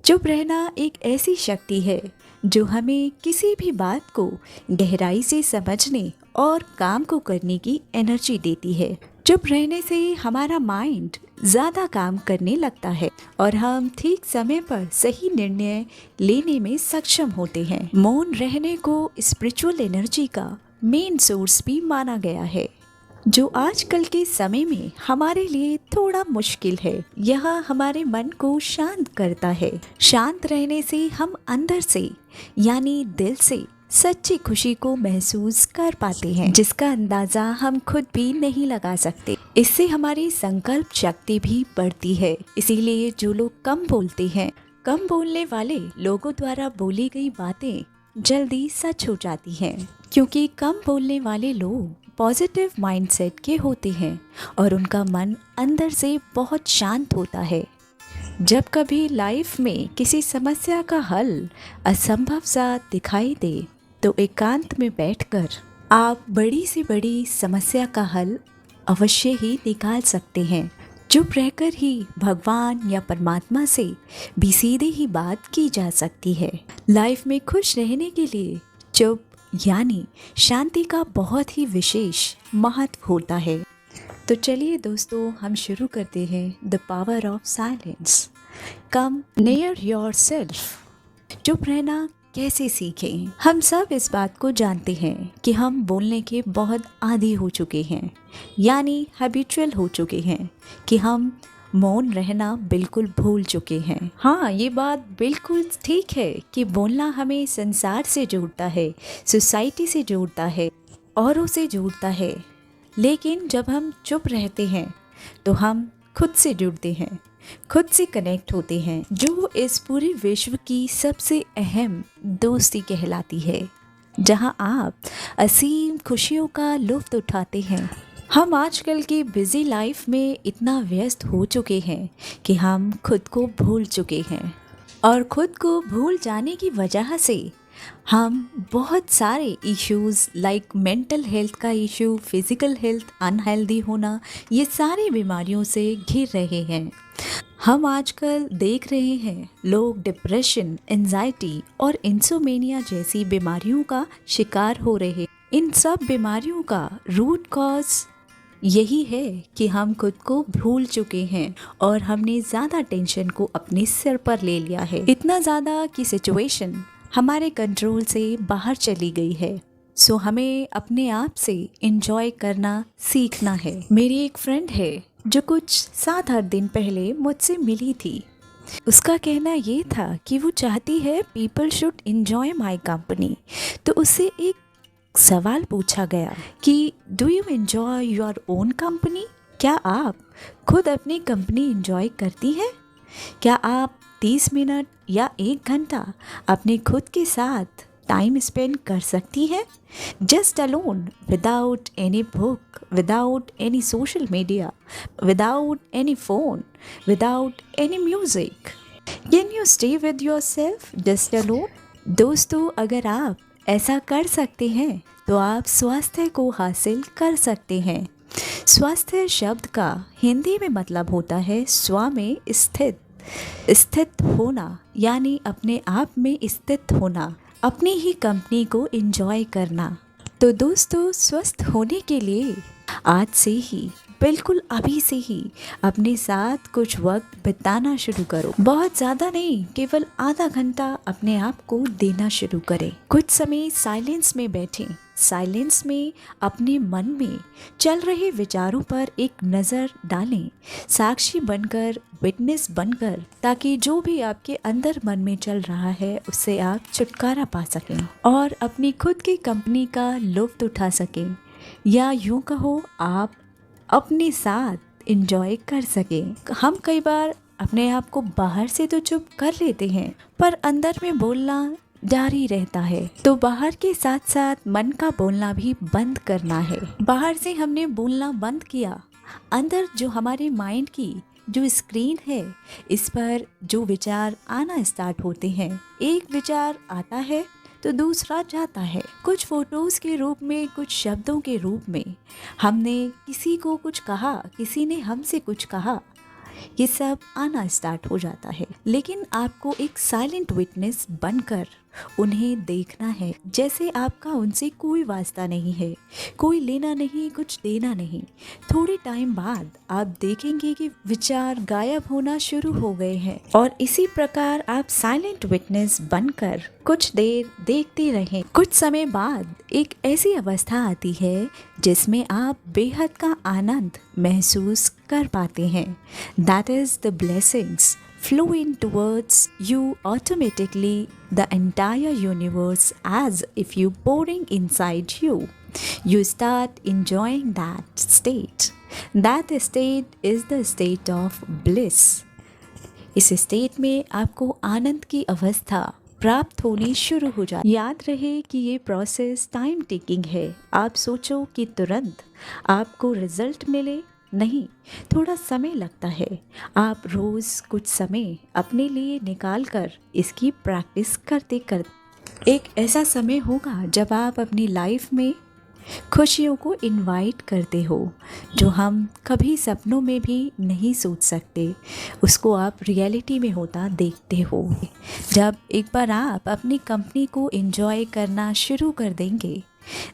चुप रहना एक ऐसी शक्ति है जो हमें किसी भी बात को गहराई से समझने और काम को करने की एनर्जी देती है। चुप रहने से हमारा माइंड ज़्यादा काम करने लगता है और हम ठीक समय पर सही निर्णय लेने में सक्षम होते हैं। मौन रहने को स्पिरिचुअल एनर्जी का मेन सोर्स भी माना गया है, जो आजकल के समय में हमारे लिए थोड़ा मुश्किल है। यह हमारे मन को शांत करता है। शांत रहने से हम अंदर से यानी दिल से सच्ची खुशी को महसूस कर पाते हैं, जिसका अंदाजा हम खुद भी नहीं लगा सकते। इससे हमारी संकल्प शक्ति भी बढ़ती है। इसीलिए जो लोग कम बोलते हैं, कम बोलने वाले लोगों द्वारा बोली गई बातें जल्दी सच हो जाती हैं, क्योंकि कम बोलने वाले लोग पॉजिटिव माइंडसेट के होते हैं और उनका मन अंदर से बहुत शांत होता है। जब कभी लाइफ में किसी समस्या का हल असंभव सा दिखाई दे तो एकांत में बैठकर आप बड़ी से बड़ी समस्या का हल अवश्य ही निकाल सकते हैं। चुप रहकर ही भगवान या परमात्मा से भी सीधे ही बात की जा सकती है। लाइफ में खुश रहने के लिए चुप यानी शांति का बहुत ही विशेष महत्व होता है। तो चलिए दोस्तों, हम शुरू करते हैं the power of silence. Come near yourself. चुप रहना कैसे सीखें? हम सब इस बात को जानते हैं कि हम बोलने के बहुत आदी हो चुके हैं, यानी हैबिचुअल हो चुके हैं कि हम मौन रहना बिल्कुल भूल चुके हैं। हाँ, ये बात बिल्कुल ठीक है कि बोलना हमें संसार से जोड़ता है, सोसाइटी से जोड़ता है, औरों से जोड़ता है। लेकिन जब हम चुप रहते हैं तो हम खुद से जुड़ते हैं, खुद से कनेक्ट होते हैं, जो इस पूरे विश्व की सबसे अहम दोस्ती कहलाती है, जहां आप असीम खुशियों का लुत्फ उठाते हैं। हम आजकल की बिजी लाइफ में इतना व्यस्त हो चुके हैं कि हम खुद को भूल चुके हैं, और खुद को भूल जाने की वजह से हम बहुत सारे इश्यूज़ लाइक मेंटल हेल्थ का इशू, फिज़िकल हेल्थ, अनहेल्दी होना, ये सारी बीमारियों से घिर रहे हैं। हम आजकल देख रहे हैं लोग डिप्रेशन, एंजाइटी और इंसोमेनिया जैसी बीमारियों का शिकार हो रहे हैं। इन सब बीमारियों का रूट कॉज यही है कि हम खुद को भूल चुके हैं और हमने ज़्यादा टेंशन को अपने सिर पर ले लिया है। इतना ज़्यादा कि सिचुएशन हमारे कंट्रोल से बाहर चली गई है। सो हमें अपने आप से एंजॉय करना सीखना है। मेरी एक फ्रेंड है जो कुछ 7-8 दिन पहले मुझसे मिली थी। उसका कहना ये था कि वो चाहती है people should enjoy my company. तो उससे एक सवाल पूछा गया कि do you enjoy your own company? क्या आप खुद अपनी कंपनी एंजॉय करती हैं? क्या आप 30 मिनट या 1 घंटा अपने खुद के साथ टाइम स्पेंड कर सकती हैं, just alone, without any book, without any social media, without any phone, without any music? Can you stay with your self just alone? दोस्तों, अगर आप ऐसा कर सकते हैं तो आप स्वास्थ्य को हासिल कर सकते हैं। स्वास्थ्य शब्द का हिंदी में मतलब होता है स्व में स्थित, स्थित होना, यानी अपने आप में स्थित होना, अपनी ही कंपनी को एंजॉय करना। तो दोस्तों, स्वस्थ होने के लिए आज से ही, बिल्कुल अभी से ही अपने साथ कुछ वक्त बिताना शुरू करो। बहुत ज़्यादा नहीं, केवल आधा घंटा अपने आप को देना शुरू करें। कुछ समय साइलेंस में बैठें। साइलेंस में अपने मन में चल रहे विचारों पर एक नज़र डालें, साक्षी बनकर, विटनेस बनकर, ताकि जो भी आपके अंदर मन में चल रहा है उससे आप छुटकारा पा सकें और अपनी खुद की कंपनी का लुत्फ उठा सकें, या यूँ कहो आप अपने साथ एंजॉय कर सकें। हम कई बार अपने आप को बाहर से तो चुप कर लेते हैं, पर अंदर में बोलना जारी रहता है। तो बाहर के साथ साथ मन का बोलना भी बंद करना है। बाहर से हमने बोलना बंद किया, अंदर जो हमारे माइंड की जो स्क्रीन है, इस पर जो विचार आना स्टार्ट होते हैं, एक विचार आता है तो दूसरा जाता है। कुछ फोटोज़ के रूप में, कुछ शब्दों के रूप में हमने किसी को कुछ कहा, किसी ने हमसे कुछ कहा, ये सब आना स्टार्ट हो जाता है। लेकिन आपको एक साइलेंट विटनेस बनकर उन्हें देखना है, जैसे आपका उनसे कोई वास्ता नहीं है, कोई लेना नहीं, कुछ देना नहीं। थोड़े टाइम बाद आप देखेंगे कि विचार गायब होना शुरू हो गए हैं, और इसी प्रकार आप साइलेंट विटनेस बनकर कुछ देर देखते रहें। कुछ समय बाद एक ऐसी अवस्था आती है जिसमें आप बेहद का आनंद महसूस कर पाते हैं। That is the blessings flow in towards you automatically, the entire universe as if you pouring inside you. You start enjoying that state. That state is the state of bliss. इस स्टेट में आपको आनंद की अवस्था प्राप्त होनी शुरू हो जाए। याद रहे कि ये प्रोसेस टाइम टेकिंग है। आप सोचो कि तुरंत आपको रिजल्ट मिले, नहीं, थोड़ा समय लगता है। आप रोज़ कुछ समय अपने लिए निकाल कर इसकी प्रैक्टिस करते करते एक ऐसा समय होगा जब आप अपनी लाइफ में खुशियों को इनवाइट करते हो, जो हम कभी सपनों में भी नहीं सोच सकते, उसको आप रियलिटी में होता देखते हो। जब एक बार आप अपनी कंपनी को एंजॉय करना शुरू कर देंगे,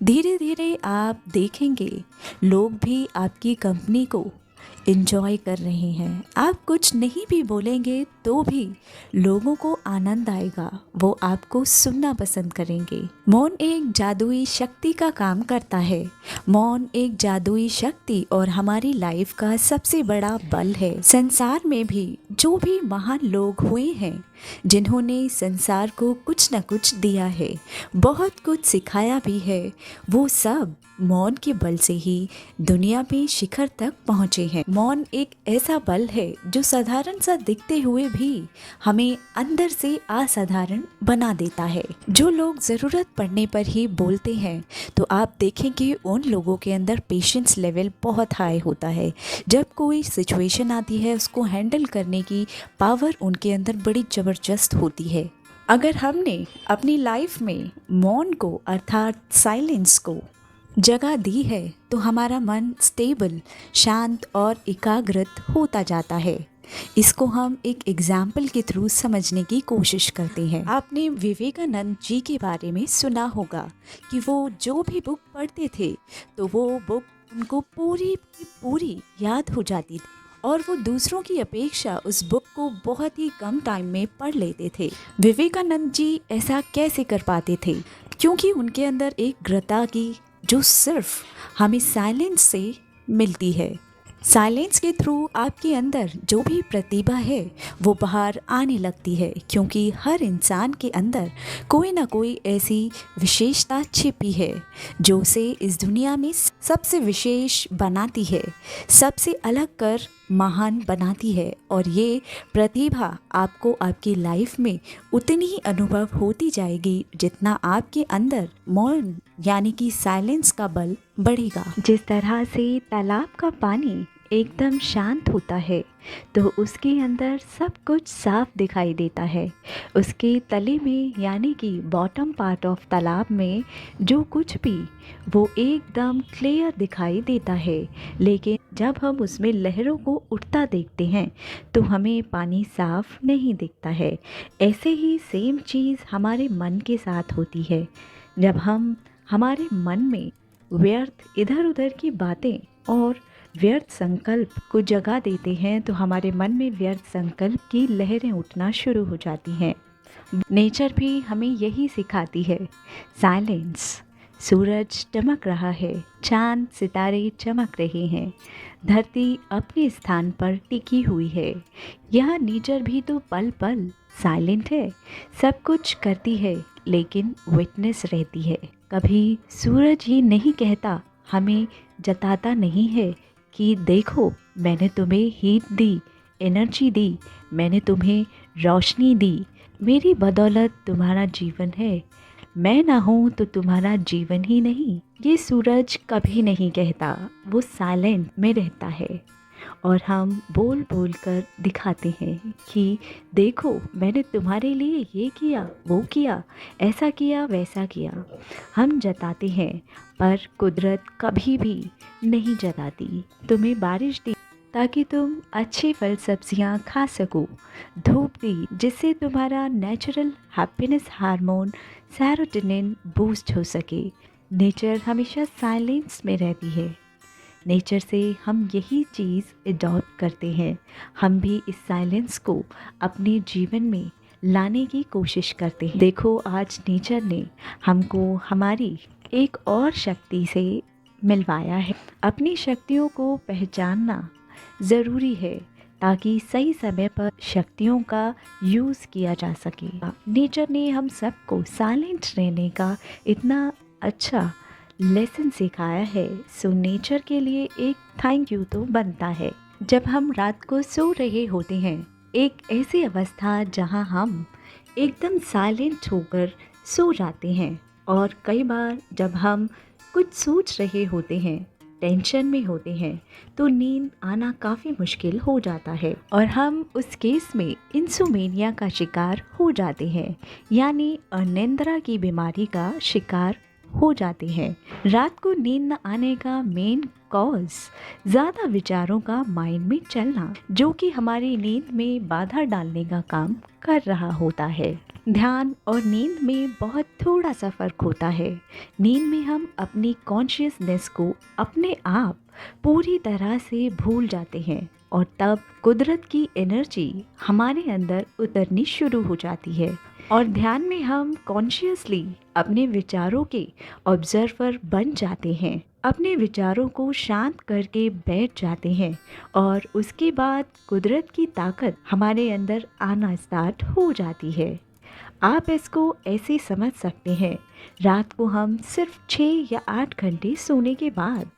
धीरे धीरे आप देखेंगे लोग भी आपकी कंपनी को एंजॉय कर रहे हैं। आप कुछ नहीं भी बोलेंगे तो भी लोगों को आनंद आएगा, वो आपको सुनना पसंद करेंगे। मौन एक जादुई शक्ति का काम करता है। मौन एक जादुई शक्ति और हमारी लाइफ का सबसे बड़ा बल है। संसार में भी जो भी महान लोग हुए हैं, जिन्होंने संसार को कुछ न कुछ दिया है, बहुत कुछ सिखाया भी है, वो सब मौन के बल से ही दुनिया में शिखर तक पहुँचे हैं। मौन एक ऐसा बल है जो साधारण सा दिखते हुए भी हमें अंदर से असाधारण बना देता है। जो लोग ज़रूरत पड़ने पर ही बोलते हैं, तो आप देखेंगे उन लोगों के अंदर पेशेंस लेवल बहुत हाई होता है। जब कोई सिचुएशन आती है, उसको हैंडल करने की पावर उनके अंदर बड़ी ज़बरदस्त होती है। अगर हमने अपनी लाइफ में मौन को अर्थात साइलेंस को जगह दी है, तो हमारा मन स्टेबल, शांत और एकाग्रत होता जाता है। इसको हम एक एग्जाम्पल के थ्रू समझने की कोशिश करते हैं। आपने विवेकानंद जी के बारे में सुना होगा कि वो जो भी बुक पढ़ते थे, तो वो बुक उनको पूरी की पूरी याद हो जाती थी, और वो दूसरों की अपेक्षा उस बुक को बहुत ही कम टाइम में पढ़ लेते थे। विवेकानंद जी ऐसा कैसे कर पाते थे? क्योंकि उनके अंदर एक ग्रता की जो सिर्फ हमें साइलेंस से मिलती है। साइलेंस के थ्रू आपके अंदर जो भी प्रतिभा है वो बाहर आने लगती है, क्योंकि हर इंसान के अंदर कोई ना कोई ऐसी विशेषता छिपी है जो उसे इस दुनिया में सबसे विशेष बनाती है, सबसे अलग कर महान बनाती है। और ये प्रतिभा आपको आपकी लाइफ में उतनी ही अनुभव होती जाएगी जितना आपके अंदर मौन यानी कि साइलेंस का बल बढ़ेगा। जिस तरह से तालाब का पानी एकदम शांत होता है, तो उसके अंदर सब कुछ साफ दिखाई देता है। उसके तले में यानी कि बॉटम पार्ट ऑफ तालाब में जो कुछ भी वो एकदम क्लियर दिखाई देता है। लेकिन जब हम उसमें लहरों को उठता देखते हैं, तो हमें पानी साफ नहीं दिखता है। ऐसे ही सेम चीज़ हमारे मन के साथ होती है। जब हम हमारे मन में व्यर्थ इधर उधर की बातें और व्यर्थ संकल्प को जगा देते हैं, तो हमारे मन में व्यर्थ संकल्प की लहरें उठना शुरू हो जाती हैं। नेचर भी हमें यही सिखाती है। साइलेंस। सूरज चमक रहा है, चांद सितारे चमक रहे हैं, धरती अपने स्थान पर टिकी हुई है। यह नेचर भी तो पल पल साइलेंट है, सब कुछ करती है लेकिन विटनेस रहती है। कभी सूरज ही नहीं कहता, हमें जताता नहीं है कि देखो मैंने तुम्हें हीट दी, एनर्जी दी, मैंने तुम्हें रोशनी दी, मेरी बदौलत तुम्हारा जीवन है, मैं ना हूँ तो तुम्हारा जीवन ही नहीं। ये सूरज कभी नहीं कहता, वो साइलेंट में रहता है, और हम बोल बोल कर दिखाते हैं कि देखो मैंने तुम्हारे लिए ये किया, वो किया, ऐसा किया, वैसा किया। हम जताते हैं, पर कुदरत कभी भी नहीं जताती। तुम्हें बारिश दी, ताकि तुम अच्छे फल सब्जियां खा सको। धूप दी जिससे तुम्हारा natural happiness hormone serotonin boost हो सके। नेचर हमेशा साइलेंस में रहती है। नेचर से हम यही चीज़ अडॉप्ट करते हैं। हम भी इस साइलेंस को अपने जीवन में लाने की कोशिश करते हैं। देखो, आज नेचर ने हमको हमारी एक और शक्ति से मिलवाया है। अपनी शक्तियों को पहचानना ज़रूरी है ताकि सही समय पर शक्तियों का यूज़ किया जा सके। नेचर ने हम सबको साइलेंट रहने का इतना अच्छा लेसन सिखाया है, सो नेचर के लिए एक थैंक यू तो बनता है। जब हम रात को सो रहे होते हैं, एक ऐसी अवस्था जहां हम एकदम साइलेंट होकर सो जाते हैं, और कई बार जब हम कुछ सोच रहे होते हैं, टेंशन में होते हैं, तो नींद आना काफ़ी मुश्किल हो जाता है और हम उस केस में इंसोमेनिया का शिकार हो जाते हैं, यानी अनिद्रा की बीमारी का शिकार हो जाते हैं। रात को नींद न आने का मेन कॉज ज़्यादा विचारों का माइंड में चलना, जो कि हमारी नींद में बाधा डालने का काम कर रहा होता है। ध्यान और नींद में बहुत थोड़ा सा फर्क होता है। नींद में हम अपनी कॉन्शियसनेस को अपने आप पूरी तरह से भूल जाते हैं और तब कुदरत की एनर्जी हमारे अंदर उतरनी शुरू हो जाती है। और ध्यान में हम कॉन्शियसली अपने विचारों के ऑब्जर्वर बन जाते हैं, अपने विचारों को शांत करके बैठ जाते हैं और उसके बाद कुदरत की ताकत हमारे अंदर आना स्टार्ट हो जाती है। आप इसको ऐसे समझ सकते हैं, रात को हम सिर्फ 6 या 8 घंटे सोने के बाद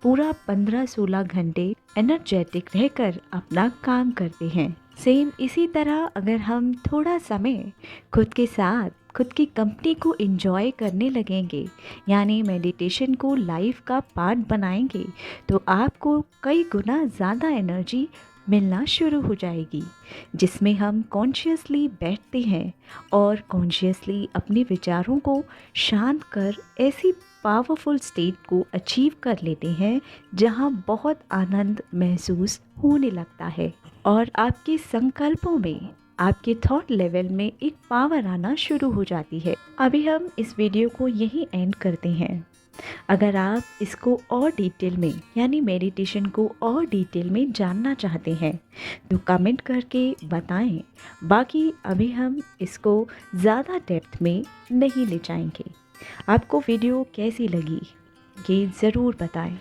पूरा 15-16 घंटे एनर्जेटिक रहकर अपना काम करते हैं। सेम इसी तरह अगर हम थोड़ा समय खुद के साथ खुद की कंपनी को एंजॉय करने लगेंगे, यानी मेडिटेशन को लाइफ का पार्ट बनाएंगे, तो आपको कई गुना ज़्यादा एनर्जी मिलना शुरू हो जाएगी, जिसमें हम कॉन्शियसली बैठते हैं और कॉन्शियसली अपने विचारों को शांत कर ऐसी पावरफुल स्टेट को अचीव कर लेते हैं जहां बहुत आनंद महसूस होने लगता है और आपके संकल्पों में, आपके थॉट लेवल में एक पावर आना शुरू हो जाती है। अभी हम इस वीडियो को यहीं एंड करते हैं। अगर आप इसको और डिटेल में, यानी मेडिटेशन को और डिटेल में जानना चाहते हैं तो कमेंट करके बताएं। बाकी अभी हम इसको ज़्यादा डेप्थ में नहीं ले जाएंगे। आपको वीडियो कैसी लगी ये ज़रूर बताएं।